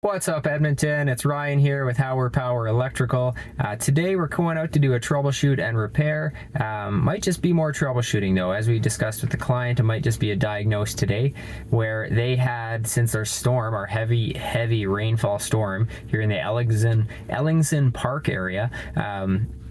What's up, Edmonton? It's Ryan here with Hauer Power Electrical. Today we're going out to do a troubleshoot and repair. Might just be more troubleshooting though. As we discussed with the client, it might just be a diagnose today where they had, since their storm, our heavy rainfall storm here in the Ellingson Park area,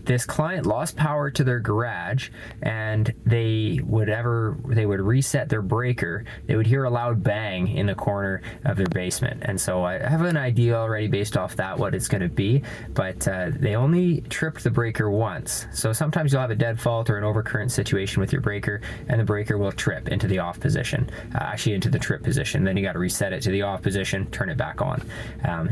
this client lost power to their garage, and they would reset their breaker, they would hear a loud bang in the corner of their basement. And so I have an idea already based off that what it's going to be, but they only tripped the breaker once. So sometimes you'll have a dead fault or an overcurrent situation with your breaker, and the breaker will trip into the off position, actually into the trip position. Then you got to reset it to the off position, turn it back on.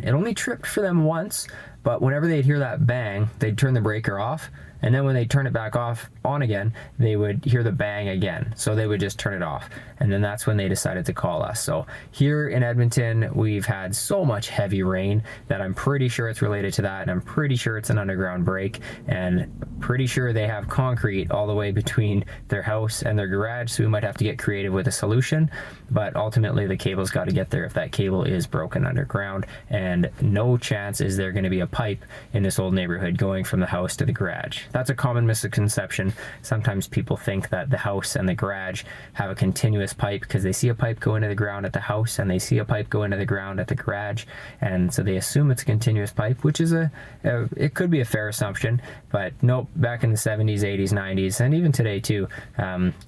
It only tripped for them once, but whenever they'd hear that bang, they'd turn the breaker off, and then when they turn it back on again, they would hear the bang again. So they would just turn it off, and then that's when they decided to call us. So here in Edmonton, we've had so much heavy rain that I'm pretty sure it's related to that, and I'm pretty sure it's an underground break, and pretty sure they have concrete all the way between their house and their garage, so we might have to get creative with a solution. But ultimately the cable's got to get there if that cable is broken underground, and no chance is there going to be a pipe in this old neighborhood going from the house to the garage. That's a common misconception. Sometimes people think that the house and the garage have a continuous pipe because they see a pipe go into the ground at the house and they see a pipe go into the ground at the garage, and so they assume it's a continuous pipe, which is it could be a fair assumption, but nope. Back in the 70s, 80s, 90s, and even today too,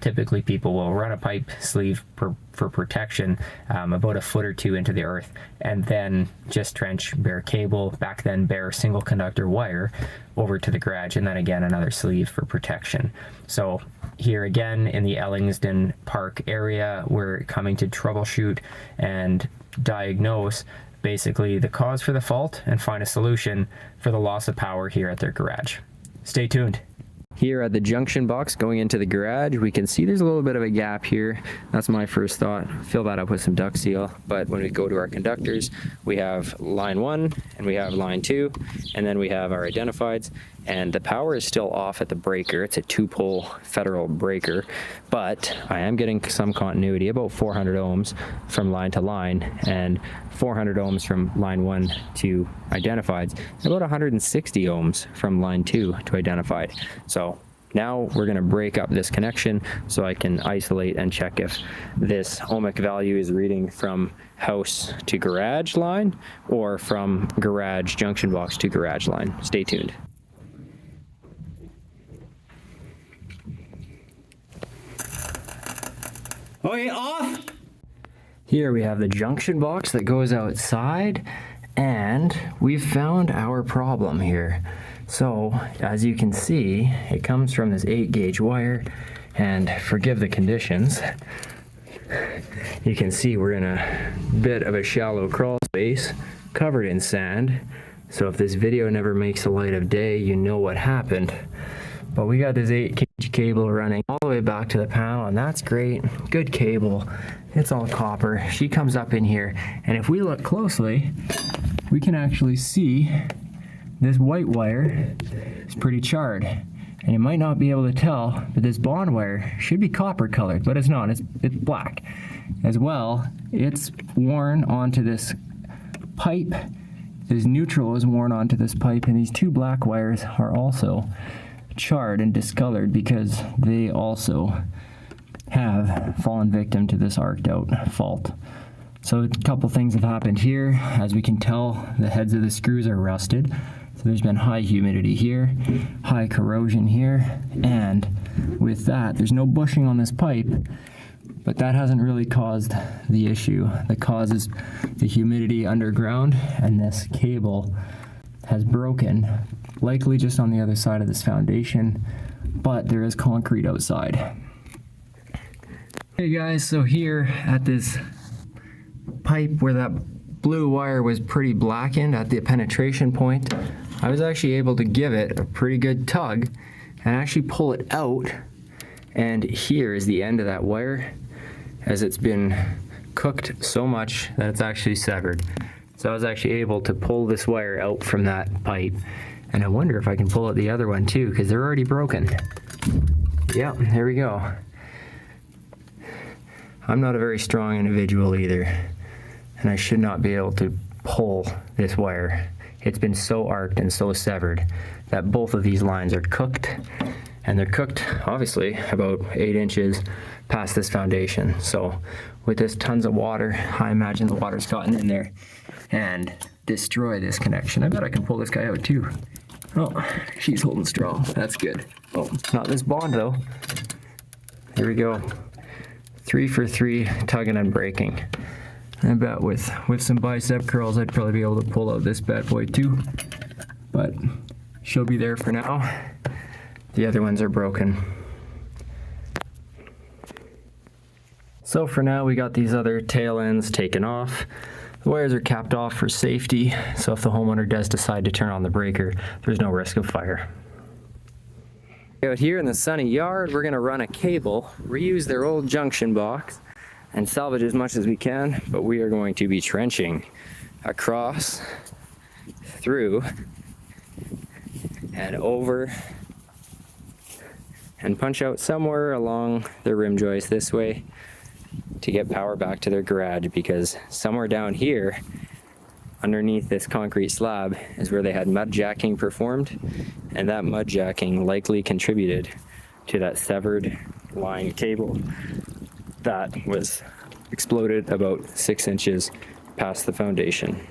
typically people will run a pipe sleeve for protection about a foot or two into the earth, and then just trench bare cable, back then bare single conductor wire, over to the garage, and then again another sleeve for protection. So here again in the Ellingson Park area, we're coming to troubleshoot and diagnose basically the cause for the fault and find a solution for the loss of power here at their garage. Stay tuned. Here at the junction box going into the garage, we can see there's a little bit of a gap here. That's my first thought. Fill that up with some duct seal. But when we go to our conductors, we have line 1 and we have line 2, and then we have our identifieds, and the power is still off at the breaker. It's a 2-pole federal breaker, but I am getting some continuity, about 400 ohms from line to line, and 400 ohms from line 1 to identifieds, and about 160 ohms from line 2 to identified. So now we're going to break up this connection so I can isolate and check if this ohmic value is reading from house to garage line or from garage junction box to garage line. Stay tuned. Okay, off! Here we have the junction box that goes outside, and we've found our problem here. So, as you can see, it comes from this 8-gauge wire, and forgive the conditions. You can see we're in a bit of a shallow crawl space, covered in sand. So if this video never makes the light of day, you know what happened. But we got this 8-gauge cable running all the way back to the panel, and that's great. Good cable. It's all copper. She comes up in here, and if we look closely, we can actually see this white wire is pretty charred. And you might not be able to tell, but this bond wire should be copper colored, but it's not. It's black. As well, it's worn onto this pipe. This neutral is worn onto this pipe, and these 2 black wires are also charred and discolored because they also have fallen victim to this arced out fault. So a couple things have happened here. As we can tell, the heads of the screws are rusted. So there's been high humidity here, high corrosion here, and with that, there's no bushing on this pipe, but that hasn't really caused the issue. The cause is the humidity underground, and this cable has broken, likely just on the other side of this foundation, but there is concrete outside. Hey guys, so here at this pipe where that blue wire was pretty blackened at the penetration point, I was actually able to give it a pretty good tug and actually pull it out, and here is the end of that wire, as it's been cooked so much that it's actually severed. So I was actually able to pull this wire out from that pipe, and I wonder if I can pull out the other one too, because they're already broken. Yep, there we go. I'm not a very strong individual either, and I should not be able to pull this wire. It's been so arced and so severed that both of these lines are cooked, and they're cooked obviously about 8 inches past this foundation. So with this tons of water, I imagine the water's gotten in there and destroy this connection. I bet I can pull this guy out too. Oh, she's holding strong. That's good. Oh, not this bond though. Here we go. 3 for 3, tugging and breaking. I bet with some bicep curls, I'd probably be able to pull out this bad boy too. But she'll be there for now. The other ones are broken. So for now, we got these other tail ends taken off. The wires are capped off for safety, so if the homeowner does decide to turn on the breaker, there's no risk of fire. Out here in the sunny yard, we're gonna run a cable, reuse their old junction box, and salvage as much as we can, but we are going to be trenching across, through, and over, and punch out somewhere along the rim joist this way to get power back to their garage, because somewhere down here underneath this concrete slab is where they had mudjacking performed, and that mudjacking likely contributed to that severed line cable that was exploded about 6 inches past the foundation.